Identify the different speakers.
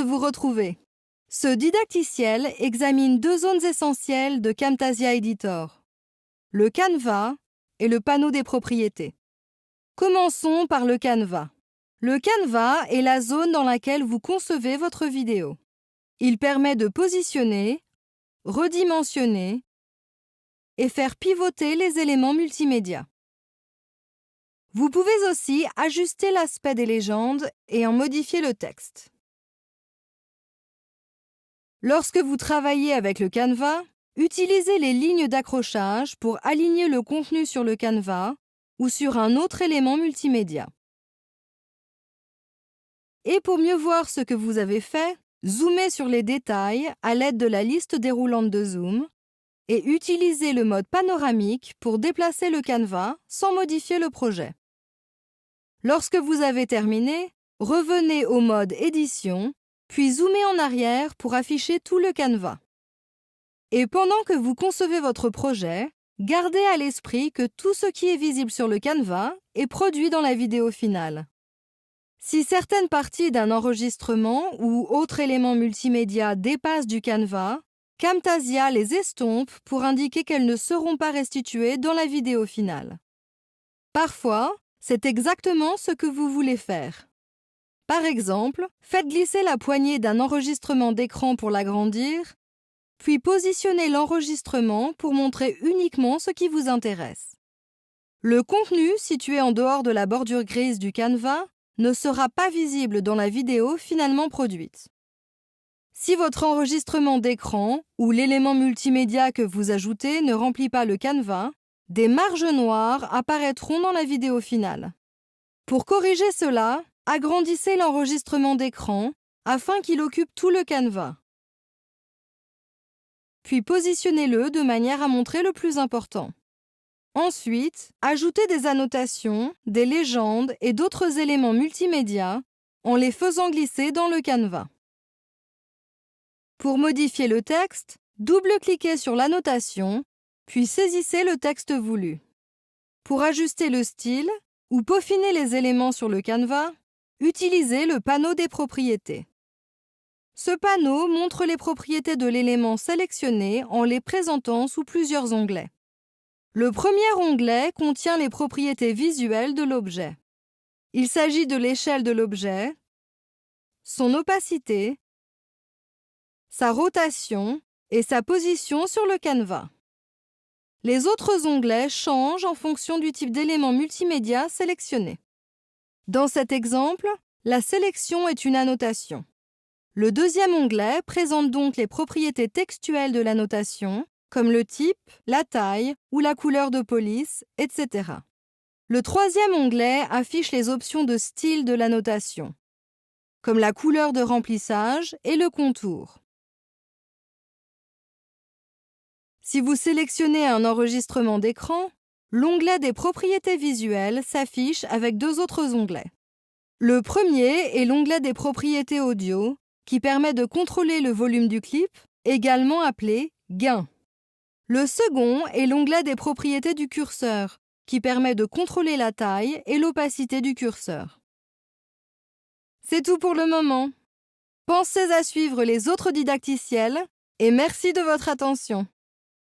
Speaker 1: vous retrouver. Ce didacticiel examine deux zones essentielles de Camtasia Editor, le canevas et le panneau des propriétés. Commençons par le canevas. Le canevas est la zone dans laquelle vous concevez votre vidéo. Il permet de positionner, redimensionner et faire pivoter les éléments multimédia. Vous pouvez aussi ajuster l'aspect des légendes et en modifier le texte. Lorsque vous travaillez avec le canevas, utilisez les lignes d'accrochage pour aligner le contenu sur le canevas ou sur un autre élément multimédia. Et pour mieux voir ce que vous avez fait, zoomez sur les détails à l'aide de la liste déroulante de zoom et utilisez le mode panoramique pour déplacer le canevas sans modifier le projet. Lorsque vous avez terminé, revenez au mode édition, puis zoomez en arrière pour afficher tout le canevas. Et pendant que vous concevez votre projet, gardez à l'esprit que tout ce qui est visible sur le canevas est produit dans la vidéo finale. Si certaines parties d'un enregistrement ou autre élément multimédia dépassent du canevas, Camtasia les estompe pour indiquer qu'elles ne seront pas restituées dans la vidéo finale. Parfois, c'est exactement ce que vous voulez faire. Par exemple, faites glisser la poignée d'un enregistrement d'écran pour l'agrandir, puis positionnez l'enregistrement pour montrer uniquement ce qui vous intéresse. Le contenu situé en dehors de la bordure grise du canevas ne sera pas visible dans la vidéo finalement produite. Si votre enregistrement d'écran ou l'élément multimédia que vous ajoutez ne remplit pas le canevas, des marges noires apparaîtront dans la vidéo finale. Pour corriger cela, agrandissez l'enregistrement d'écran afin qu'il occupe tout le canevas. Puis positionnez-le de manière à montrer le plus important. Ensuite, ajoutez des annotations, des légendes et d'autres éléments multimédia en les faisant glisser dans le canevas. Pour modifier le texte, double-cliquez sur l'annotation, puis saisissez le texte voulu. Pour ajuster le style ou peaufiner les éléments sur le canevas, utilisez le panneau des propriétés. Ce panneau montre les propriétés de l'élément sélectionné en les présentant sous plusieurs onglets. Le premier onglet contient les propriétés visuelles de l'objet. Il s'agit de l'échelle de l'objet, son opacité, sa rotation et sa position sur le canevas. Les autres onglets changent en fonction du type d'élément multimédia sélectionné. Dans cet exemple, la sélection est une annotation. Le deuxième onglet présente donc les propriétés textuelles de l'annotation, comme le type, la taille ou la couleur de police, etc. Le troisième onglet affiche les options de style de l'annotation, comme la couleur de remplissage et le contour. Si vous sélectionnez un enregistrement d'écran, l'onglet des propriétés visuelles s'affiche avec deux autres onglets. Le premier est l'onglet des propriétés audio, qui permet de contrôler le volume du clip, également appelé gain. Le second est l'onglet des propriétés du curseur, qui permet de contrôler la taille et l'opacité du curseur. C'est tout pour le moment. Pensez à suivre les autres didacticiels et merci de votre attention.